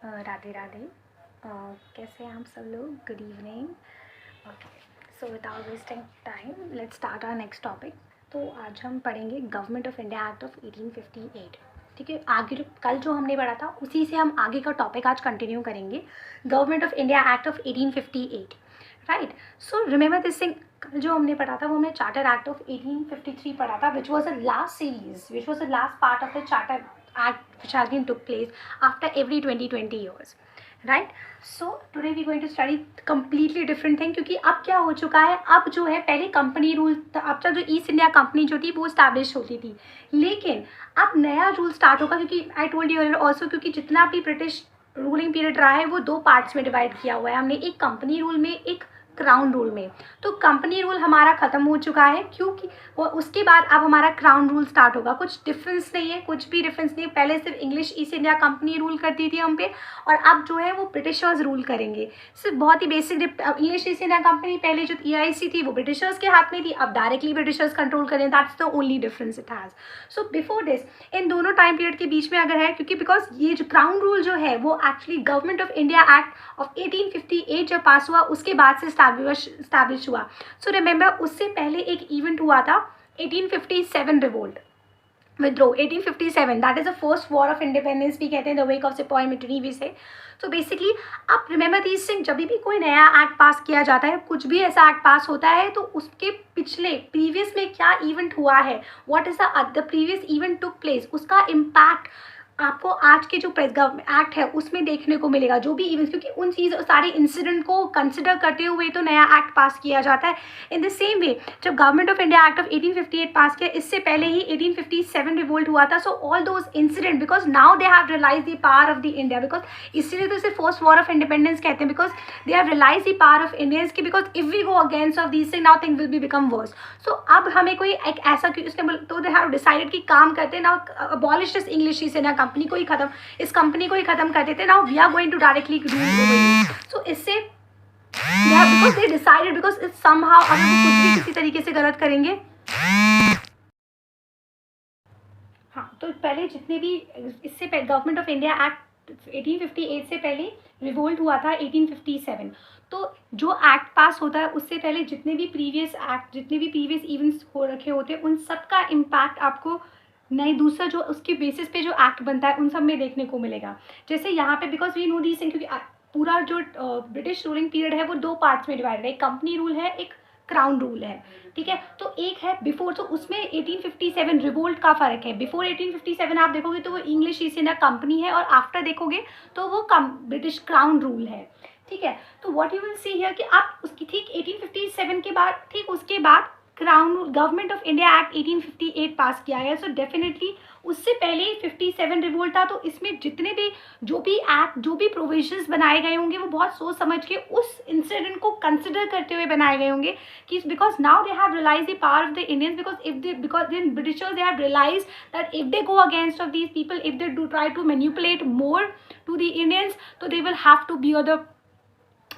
राधे राधे। कैसे हैं आप सब लोग? Good evening. Okay, so without wasting time let's start our next topic. तो आज हम पढ़ेंगे government of India act of 1858। ठीक है, आगे कल जो हमने पढ़ा था उसी से हम आगे का टॉपिक आज कंटिन्यू करेंगे। Government of India act of 1858, right. So remember this thing, जो हमने पढ़ा था वो हमने चार्टर एक्ट ऑफ 1853 पढ़ा था, which was a last series, which was the last part of the charter act which has been took place after every 20 years, right? So today we going to study completely different thing, क्योंकि अब क्या हो चुका है, अब जो है पहले कंपनी रूल, अब तक जो ईस्ट इंडिया कंपनी जो थी वो स्टैब्लिश होती थी, लेकिन अब नया रूल स्टार्ट होगा, क्योंकि आई टोल्ड यू ऑल्सो, क्योंकि जितना भी ब्रिटिश रूलिंग पीरियड रहा है वो दो पार्ट्स में डिवाइड किया हुआ है हमने, एक कंपनी रूल में, एक क्राउन रूल में। तो कंपनी रूल हमारा ख़त्म हो चुका है, क्योंकि वो उसके बाद अब हमारा क्राउन रूल स्टार्ट होगा। कुछ डिफरेंस नहीं है, कुछ भी डिफरेंस नहीं है। पहले सिर्फ English East India company rule करती थी हम पे, और अब जो है वो ब्रिटिशर्स रूल करेंगे। सिर्फ बहुत ही basic, English East India Company पहले जो EIC थी वो ब्रिटिशर्स के हाथ में थी, अब डायरेक्टली ब्रिटिशर्स कंट्रोल करें। That's the only difference it has. So before this, इन दोनों टाइम पीरियड के बीच में अगर है, क्योंकि बिकॉज ये जो क्राउन रूल जो है वो actually government of India act of 1858 जब पास हुआ उसके बाद से स्टैब्लिश हुआ। सो रिमेंबर, उससे पहले एक इवेंट हुआ था 1857 रिवोल्ट, विद्रोह 1857, that is the first war of independence भी कहते हैं, द वेक ऑफ सिपाही मिटनी भी से। तो बेसिकली आप रिमेंबर दीज थिंग, जब भी कोई नया एक्ट पास किया जाता है, कुछ भी ऐसा एक्ट पास होता है, तो उसके पिछले प्रीवियस में क्या इवेंट हुआ है, what is the previous event took place, उसका इम्पैक्ट आपको आज के जो एक्ट है उसमें देखने को मिलेगा, जो भी इवेंट्स, क्योंकि उन चीज़ सारे इंसिडेंट को कंसिडर करते हुए तो नया एक्ट पास किया जाता है। इन द सेम वे, जब Government of India act of 1858 pass किया, इससे पहले ही 1857 रिवोल्ट हुआ था। So all those incident, because now they have realise the power of the India, because इसलिए तो इसे फर्स्ट वॉर ऑफ इंडिपेंडेंस कहते हैं, because they have realise the power of Indians की, because if we go against of this thing now thing will be become worse. सो अब हमें कोई एक ऐसा, उसने तो दे हैव डिसाइडेड कि काम करते हैं now, abolish this English East India Company को ही खत्म, इस कंपनी को ही खत्म कर देते, now we are going to directly rule over you. So इससे because they decided, because it's somehow, अगर वो कुछ भी किसी तरीके से गलत करेंगे, हाँ, तो पहले जितने भी, इससे गवर्नमेंट ऑफ इंडिया एक्ट 1858 से पहले रिवोल्ट हुआ था 1857। तो जो एक्ट पास होता है उससे पहले जितने भी प्रीवियस एक्ट, जितने भी प्रीवियस इवेंट्स हो रखे होते हैं, उन सब का इम्पैक्ट आपको नई दूसरा जो उसके बेसिस पे जो एक्ट बनता है उन सब में देखने को मिलेगा। जैसे यहाँ पे, because we know these thing, क्योंकि पूरा जो ब्रिटिश रूलिंग पीरियड है वो दो पार्ट्स में डिवाइडेड है, एक कंपनी रूल है, एक क्राउन रूल है। ठीक है, तो एक है बिफोर, तो उसमें 1857 रिवोल्ट का फर्क है। बिफोर 1857 आप देखोगे तो वो इंग्लिश ईस्ट इंडिया कंपनी है, और आफ्टर देखोगे तो वो ब्रिटिश क्राउन रूल है। ठीक है, तो what you will see here कि आप उसकी ठीक 1857 के बाद, ठीक उसके बाद crown government of India act 1858 pass किया गया। सो डेफिनेटली उससे पहले 57 रिवोल्ट था, तो इसमें जितने भी जो भी एक्ट, जो भी प्रोविजंस बनाए गए होंगे वो बहुत सोच समझ के उस इंसिडेंट को कंसिडर करते हुए बनाए गए होंगे, कि because now they have realise the power of the Indians, because in Britishers they have realise that if they go against of these people, if they do try to manipulate more to the Indians, तो they will have to bear the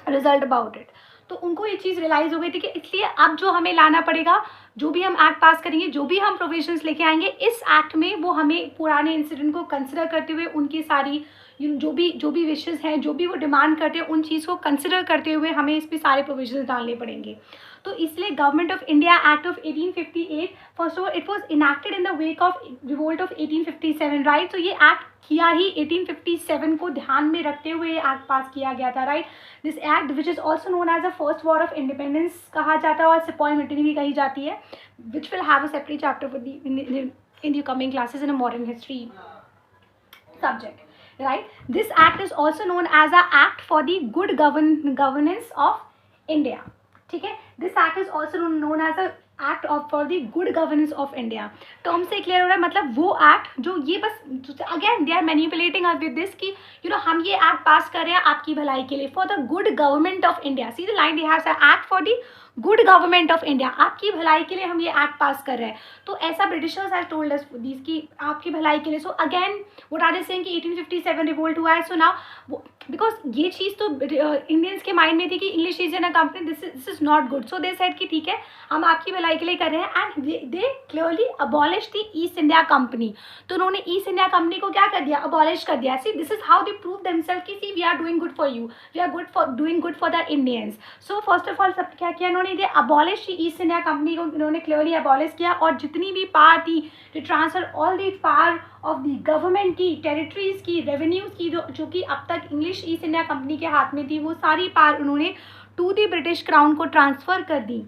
result about it. तो उनको ये चीज़ realise हो गई थी कि इसलिए अब जो हमें लाना पड़ेगा, जो भी हम एक्ट पास करेंगे, जो भी हम प्रोविजंस लेके आएंगे इस एक्ट में, वो हमें पुराने इंसिडेंट को कंसिडर करते हुए उनकी सारी जो भी विशेज़ हैं, जो भी वो डिमांड करते हैं, उन चीज़ को कंसिडर करते हुए हमें इस पर सारे प्रोविजंस डालने पड़ेंगे। तो इसलिए government of India act of 1858, first of all it was enacted in the wake of revolt of 1857, right. तो ये एक्ट किया ही 1857 को ध्यान में रखते हुए ये एक्ट पास किया गया था, right. This act which is also known as the first war of independence कहा जाता है, और सिपाही मिटनी भी कही जाती है, which will have a separate chapter in the coming classes in a modern history subject, right. This act is also known as a act for the good governance of India. ठीक है, this act is also known as a act for the good governance of India. Term से clear हो रहा है, मतलब वो act जो ये बस again they are manipulating us with this कि हम ये एक्ट पास कर रहे हैं आपकी भलाई के लिए, for the good government of India. See the line they have act for the good government of India, आपकी भलाई के लिए हम ये एक्ट पास कर रहे हैं। तो ऐसा Britishers has told us this कि आपकी भलाई के लिए। So again what are they saying कि 1857 रिवोल्ट हुआ है, सो नाउ बिकॉज ये चीज़ तो इंडियंस के माइंड में थी कि English East India company this is not good, so they said कि ठीक है हम आपकी भलाई के लिए कर रहे हैं, and they clearly abolish the East India company. तो उन्होंने ईस्ट इंडिया कंपनी को क्या कर दिया, अबॉलिश कर दिया। See this is how they prove themselves कि see we are doing good for you, we are doing good for the Indians. So first of all सब क्या किया इन्होंने, they abolish East India Company को इन्होंने clearly abolish किया, और जितनी भी पावर थी to transfer all the power of the government की, टेरिटरीज की, रेवेन्यूज की, जो कि अब तक इंग्लिश ईस्ट इंडिया कंपनी के हाथ में थी, वो सारी पावर उन्होंने टू द ब्रिटिश क्राउन को ट्रांसफर कर दी।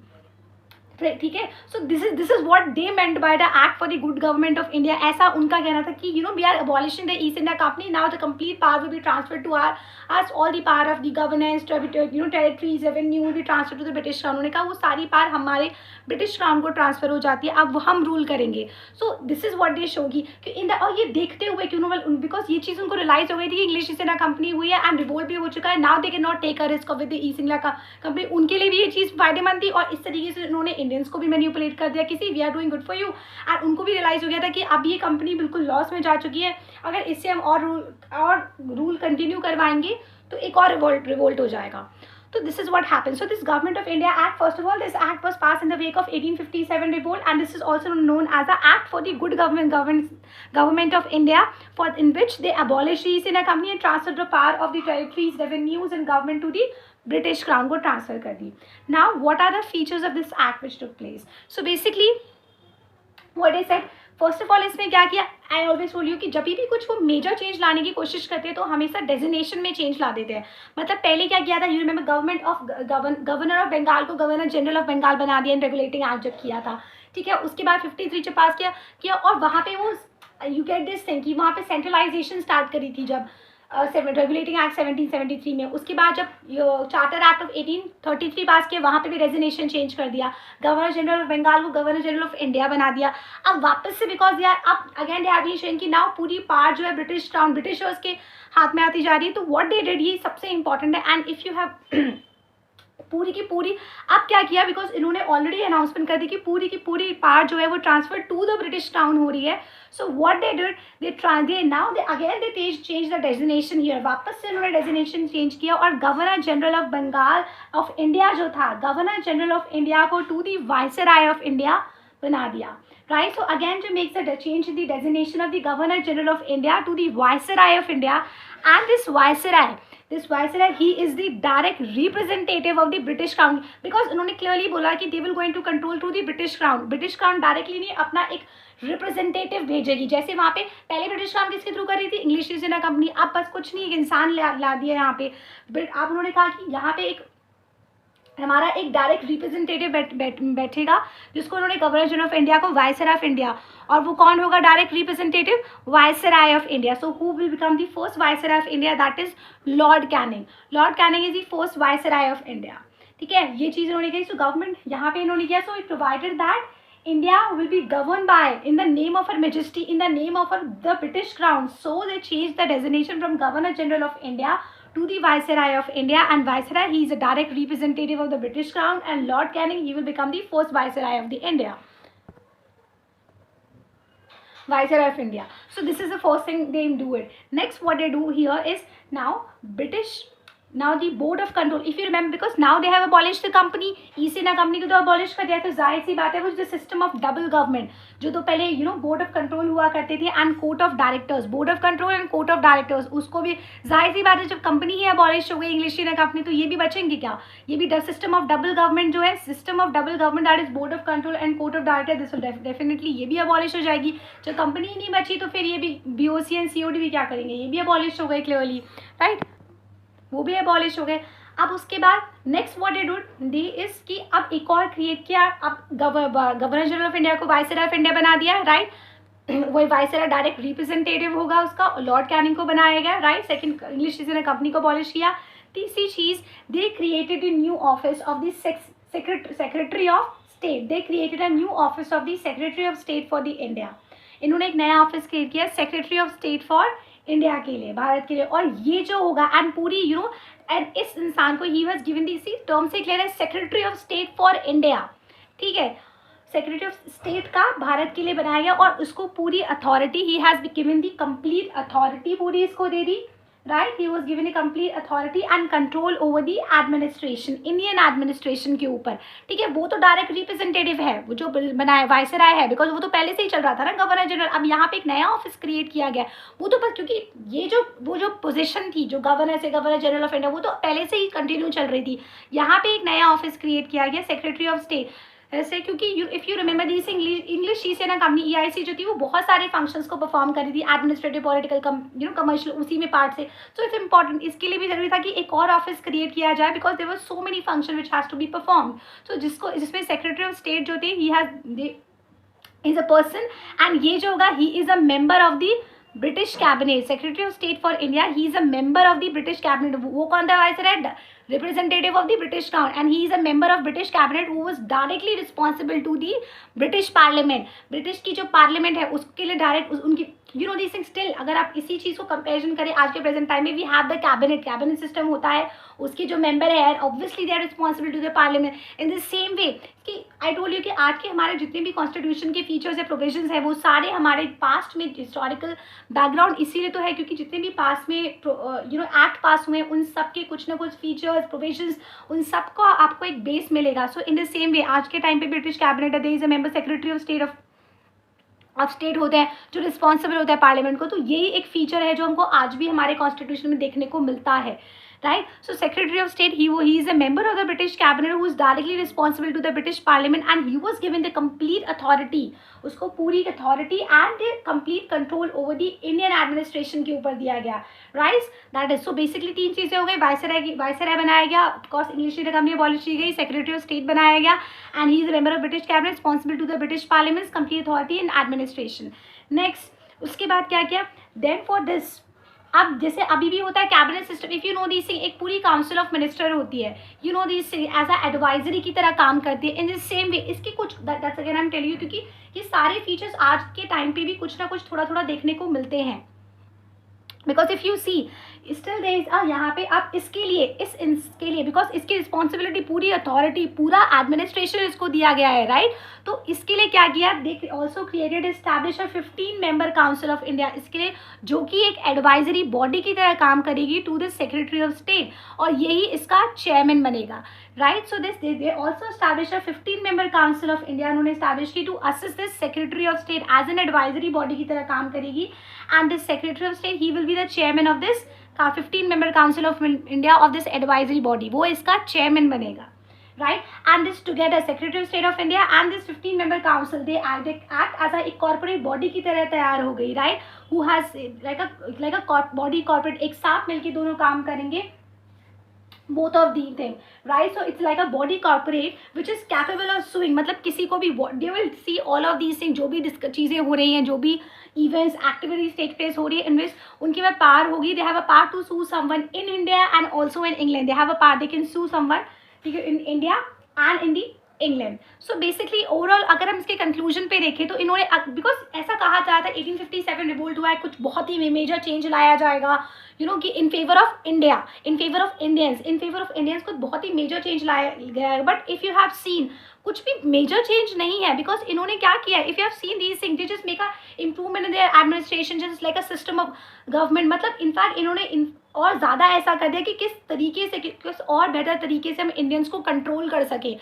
ठीक है, so this is what they meant by the act for the good government of India. ऐसा उनका कहना था कि we are abolishing the East India company, now the complete power will be transferred to us all the power of the governance, territories, revenue will be transfer to the British crown. उन्होंने कहा वो सारी power हमारे British crown को transfer हो जाती है, अब हम रूल करेंगे। सो this is what they show की इन द, और ये देखते हुए कि उन्होंने, बिकॉज ये चीज़ उनको रियलाइज हो गई थी कि इंग्लिश ईस्ट इंडिया कंपनी हुई है एंड रिवोल्ट भी हो चुका है, now they can not take a risk with the East India company. उनके लिए भी ये चीज़ फायदेमंद थी, और इस तरीके से उन्होंने इंडियंस को भी मैनिपुलेट कर दिया किसी we are doing good for you, and उनको भी रियलाइज हो गया था कि अब ये कंपनी बिल्कुल लॉस में जा चुकी है, अगर इससे हम और रूल कंटिन्यू करवाएंगे तो एक और रिवोल्ट हो जाएगा। So this is what happened. So this Government of India Act, first of all, this act was passed in the wake of 1857 revolt, and this is also known as the Act for the Good Government of India, in which they abolished the East India Company and transferred the power of the territories, revenues and government to the British Crown को transfer कर दी। Now what are the features of this act which took place? So basically what I said, first of all इसमें क्या किया, I always बोल you कि जब भी कुछ वो मेजर चेंज लाने की कोशिश करते हैं तो हमेशा डेजिग्नेशन में चेंज ला देते हैं। मतलब पहले क्या किया था, you remember governor of Bengal को गवर्नर जनरल ऑफ बंगाल बना दिया, रेगुलेटिंग एक्ट जब किया था, ठीक है। उसके बाद 53 जब पास किया और वहाँ पे वो यू गेट दिस थिंग कि वहाँ पे सेंट्रलाइजेशन स्टार्ट करी थी जब रेगुलेटिंग एक्ट 1773 में। उसके बाद जब चार्टर एक्ट ऑफ 1833 पास किया, वहाँ पे भी रेजिग्नेशन चेंज कर दिया, गवर्नर जनरल ऑफ बंगाल को गवर्नर जनरल ऑफ इंडिया बना दिया। अब वापस से बिकॉज यार अब again they have been showing कि नाउ पूरी पावर जो है ब्रिटिश क्राउन, ब्रिटिशर्स के हाथ में आती जा रही है। तो व्हाट दे डिड, ये सबसे इंपॉर्टेंट है, एंड इफ़ यू हैव पूरी की पूरी अब क्या किया, बिकॉज इन्होंने ऑलरेडी अनाउंसमेंट कर दी कि पूरी की पूरी पावर जो है वो transfer to the British crown हो रही है। So what they did, they change the designation here, वापस से उन्होंने डेजिग्नेशन चेंज किया और governor general of Bengal of India जो था, गवर्नर जनरल ऑफ इंडिया को to the viceroy of India बना दिया, right? So again to make the change in the designation of the Governor General of India to the Viceroy of India, and this Viceroy he is the direct representative of the British Crown, because उन्होंने clearly बोला कि they will going to control through the British Crown directly नहीं अपना एक representative भेजेगी। जैसे वहाँ पे पहले ब्रिटिश क्राउन किसके थ्रू कर रही थी, इंग्लिश ईस्ट इंडिया कंपनी, अब बस कुछ नहीं एक इंसान ला दिया यहाँ पे। अब उन्होंने कहा कि यहाँ पे एक हमारा एक डायरेक्ट रिप्रेजेंटेटिव बैठेगा जिसको उन्होंने गवर्नर जनरल ऑफ इंडिया को वाइसराय ऑफ इंडिया, और वो कौन होगा direct representative, viceroy of India. So who will become the first viceroy of India, that is Lord Canning is the first viceroy of India, ठीक है। ये चीज़ उन्होंने कही। सो गवर्नमेंट यहाँ पे इन्होंने किया, so it provided that India will be governed by in the name of her majesty, in the name of the British Crown. So they changed the designation from Governor General of India to the Viceroy of India, and Viceroy he is a direct representative of the British Crown, and Lord Canning he will become the first Viceroy of the India. Viceroy of India. So this is the first thing they do it. Next what they do here is now the board of control, if you remember, because now they have abolished the company, East India Company को तो abolish कर दिया, तो जाहिर सी बात है वो जो सिस्टम ऑफ डबल गवर्नमेंट जो तो पहले बोर्ड ऑफ कंट्रोल हुआ करते थे and court of directors, board of control and court of directors, उसको भी जाहिर सी बात है जब कंपनी ही अबॉलिश हो गई इंग्लिश इंडिया कंपनी, तो ये भी बचेंगे क्या, ये भी सिस्टम ऑफ डबल गवर्नमेंट जो है, system of double government that is board of control and court of director, this definitely ये भी अबॉलिश हो जाएगी। जब कंपनी ही नहीं बची तो फिर ये भी BOC एंड COD भी क्या करेंगे, ये भी अबॉलिश हो गए क्लियरली, राइट, वो भी अबॉलिश हो गए। अब उसके बाद next what they do is कि अब एक और क्रिएट किया, अब गवर्नर जनरल ऑफ इंडिया को वाइसराय ऑफ इंडिया बना दिया, राइट, वही वाइसराय डायरेक्ट रिप्रेजेंटेटिव होगा उसका, लॉर्ड कैनिंग को बनाया गया, right. Second English East India Company को अबॉलिश किया। तीसरी चीज, they created a new office of the secretary of state, they created a new office of the secretary of state for the India, इन्होंने एक नया ऑफिस क्रिएट किया secretary of state for India के लिए, भारत के लिए। और ये जो होगा एंड पूरी एंड इस इंसान को ही वाज गिवन दी टर्म से क्लियर है, secretary of state for India, ठीक है, सेक्रेटरी ऑफ स्टेट का भारत के लिए बनाया गया और उसको पूरी authority, he has given the complete authority पूरी इसको दे दी, right, he was given a complete authority and control over the administration, Indian administration के ऊपर, ठीक है। वो तो डायरेक्ट रिप्रेजेंटेटिव है, वो जो बनाया वायसराय है, बिकॉज वो तो पहले से ही चल रहा था ना गवर्नर जनरल। अब यहाँ पे एक नया ऑफिस क्रिएट किया गया, वो तो बस क्योंकि ये जो वो जो पोजीशन थी जो गवर्नर से गवर्नर जनरल ऑफ इंडिया, वो तो पहले से ही कंटिन्यू चल रही थी। यहाँ पे एक नया ऑफिस क्रिएट किया गया, सेक्रेटरी ऑफ स्टेट, ऐसे, क्योंकि if you remember this English शिवसेना कंपनी EIC जो थी, वो बहुत सारे फंक्शंस को परफॉर्म कर रही थी, एडमिनिस्ट्रेटिव, पॉलिटिकल, कमर्शियल, उसी में पार्ट से। सो इट्स इंपॉर्टेंट, इसके लिए भी जरूरी था कि एक और ऑफिस क्रिएट किया जाए, because there were so many function which has to be perform. So जिसमें सेक्रेटरी ऑफ स्टेट जो थे, he has is a person, and ये जो होगा, he is a member of the British cabinet, secretary of state for India, he is a member of the British cabinet. वो कौन था? Viceroy, representative of the British Crown, and he is a member of British cabinet who was directly responsible to the British Parliament. British की जो parliament है उसके लिए direct उनकी this thing. Still अगर आप इसी चीज़ को कंपेरिजन करें आज के प्रेजेंट टाइम में, we have the cabinet system होता है, उसके जो मेंबर है obviously they are responsible to the parliament. In the same way कि आई टोल्ड यू कि आज के हमारे जितने भी कॉन्स्टिट्यूशन के फीचर्स है, प्रोविजंस है, वो सारे हमारे पास्ट में हिस्टोरिकल बैकग्राउंड इसीलिए तो है क्योंकि जितने भी पास में एक्ट पास हुए हैं, उन सब के कुछ ना कुछ फीचर्स, प्रोविजंस, उन सब को आपको एक बेस मिलेगा। सो इन द सेम वे आज के टाइम पे ब्रिटिश कैबिनेट है, there is a member secretary of state होते हैं जो रिस्पॉन्सिबल होता है पार्लियामेंट को। तो यही एक फीचर है जो हमको आज भी हमारे कॉन्स्टिट्यूशन में देखने को मिलता है, right. So secretary of state, he is a member of the British cabinet who is directly responsible to the British parliament, and he was given the complete authority, उसको पूरी authority and complete control over the Indian administration के ऊपर दिया गया, right. That is, so basically तीन चीज़ें हो गई, वायसराय बनाया गया, ऑफकोर्स इंग्लिश कंपनी अबॉलिश की गई, सेक्रेटरी ऑफ स्टेट बनाया गया, and he is a member of British cabinet responsible to the British parliament, complete authority and administration. Next उसके बाद क्या किया, देन फॉर दिस, अब जैसे अभी भी होता है cabinet system, if you know this thing, एक पूरी काउंसिल ऑफ मिनिस्टर होती है, you know this thing as a advisory की तरह काम करती है। इन दिस सेम वे इसकी कुछ that's again I am tell you, क्योंकि ये सारे फीचर्स आज के टाइम पे भी कुछ ना कुछ थोड़ा थोड़ा देखने को मिलते हैं, because if you see still there is यहाँ पे आप इसके लिए बिकॉज इसकी रिस्पॉन्सिबिलिटी, पूरी अथॉरिटी, पूरा एडमिनिस्ट्रेशन इसको दिया गया है, राइट। तो इसके लिए क्या किया, they also created establish a 15 member council of India, इसके लिए जो कि एक एडवाइजरी बॉडी की तरह काम करेगी to the secretary of state, और यही इसका चेयरमैन बनेगा, right. So this they also establish a 15 member council of India, उन्होंने एस्टैब्लिश की to assist this secretary of state as an advisory body की तरह काम करेगी, and this secretary of state he will be the chairman of this 15 member council of India of this advisory body, वो इसका chairman बनेगा, right, and this together secretary of state of India and this 15 member council they act as a corporate body की तरह तैयार हो गई, right, who has like a body corporate, एक साथ मिलके दोनों काम करेंगे, both of these things, right। So it's like a body corporate which is capable of suing, मतलब किसी को भी they will see all of these things, जो भी चीज़ें हो रही हैं, जो भी events activities take place हो रही है, इनमें उनके में पावर होगी, they have a power to sue someone in India and also in England, they have a power, they can sue someone, ठीक है, in India and in the England. So basically overall अगर हम इसके conclusion पे देखें तो इन्होंने, because ऐसा कहा जा रहा था 1857 रिवोल्ट हुआ है, कुछ बहुत ही मेजर चेंज लाया जाएगा, कि in favour of India, in favour of Indians कुछ बहुत ही मेजर चेंज लाया गया है, but if you have seen कुछ भी मेजर चेंज नहीं है, बिकॉज इन्होंने क्या किया, if you have seen these things, they just make a improvement in their administration, just like a system of government, मतलब इनफैक्ट इन्होंने और ज़्यादा ऐसा कर दिया कि किस तरीके से, किस और बेहतर तरीके से हम इंडियंस को कंट्रोल कर सकें,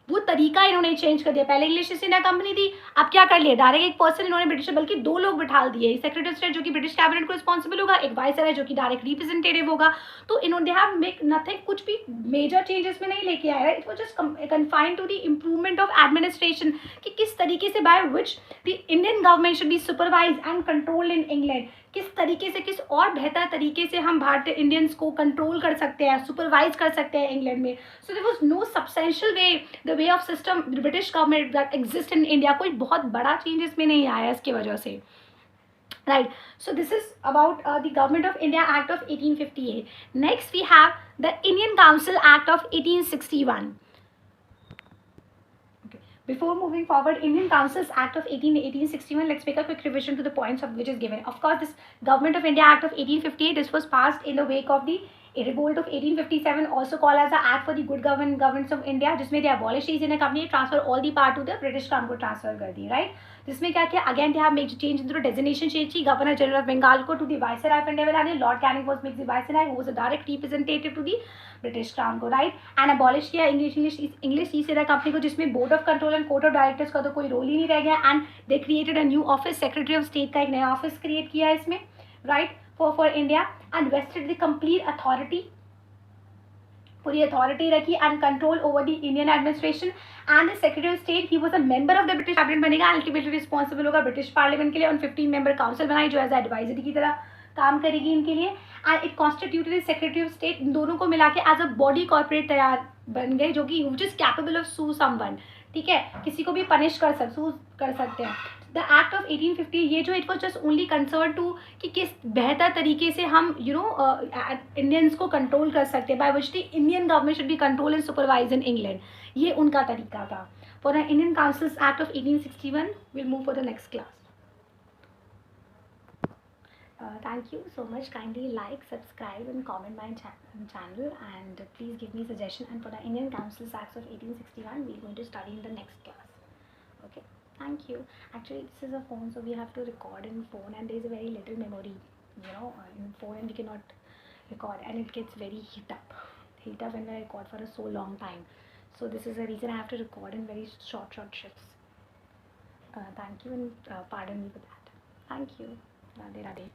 वो तरीका इन्होंने चेंज कर दिया। पहले इंग्लिश ईस्ट इंडिया कंपनी थी, अब क्या कर लिया, डायरेक्ट एक पर्सन इन्होंने ब्रिटिश, बल्कि 2 लोग बिठा दिए, सेक्रेटरी ऑफ स्टेट जो कि ब्रिटिश कैबिनेट को रिस्पॉन्सिबल होगा, एक वाइसराय जो कि डायरेक्ट रिप्रेजेंटेटिव होगा। तो इन्होंने दे हैव मेक नथिंग, कुछ भी मेजर चेंजेस में नहीं लेके आया है, it was just confined to the improvement of administration, कि किस तरीके से by which the Indian government should be supervise and control in England, किस तरीके से, किस और बेहतर तरीके से हम भारतीय इंडियंस को कंट्रोल कर सकते हैं, सुपरवाइज कर सकते हैं इंग्लैंड में। So there was no substantial way, the way of system British government that exist in India, कोई बहुत बड़ा चेंज इसमें नहीं आया इसकी वजह से, right. So this is about the government of India act of 1858। Next we have the Indian council act of 1861। Before moving forward, Indian Councils Act of 1861, let's make a quick revision to the points of which is given. Of course, this Government of India Act of 1858, this was passed in the wake of the A revolt of 1857, also called as the Act for the Good Governance of India, जिसमें they abolished East India Company, transfer all the power to the British Crown को transfer कर दी, right? जिसमें क्या किया, again they have made change in the designation change की Governor General of Bengal को to the Viceroy of India बनाने, Lord Canning was made the Viceroy, who was a direct representative to the British Crown को, right? And abolish किया English East India Company को, जिसमें Board of Control and Court of Directors का तो कोई role ही नहीं रह गया, and they created a new office, Secretary of State का एक नया office create किया इसमें, right? For India, and vested the complete authority, पूरी authority रखी and control over the Indian administration, and the Secretary of State, he was a member of the British cabinet बनेगा, ultimately responsible होगा British Parliament के लिए, और 15 member council बनाई जो as advisory की तरह काम करेगी इनके लिए, and it constituted the Secretary of State, इन दोनों को मिला के as a body corporate तैयार बन गए, जो कि which is capable of sue someone, ठीक है, किसी को भी पनिश कर सकते हैं. द एक्ट ऑफ 1850, ये जो it was just only concern to कि किस बेहतर तरीके से हम इंडियंस को कंट्रोल कर सकते हैं, bye which the Indian government should B control and supervise in England, ये उनका तरीका था. For the Indian councils act of 1861, will move for the next class. Thank you so much. Kindly like, subscribe and comment my channel, and please give me suggestion. And for the Indian Councils Acts of 1861, we're going to study in the next class. Okay, thank you. Actually, this is a phone, so we have to record in phone, and there is a very little memory, in phone, and we cannot record, and it gets very heat up when I record for a so long time. So this is the reason I have to record in very short shifts. Thank you, and pardon me for that. Thank you. Radhe Radhe.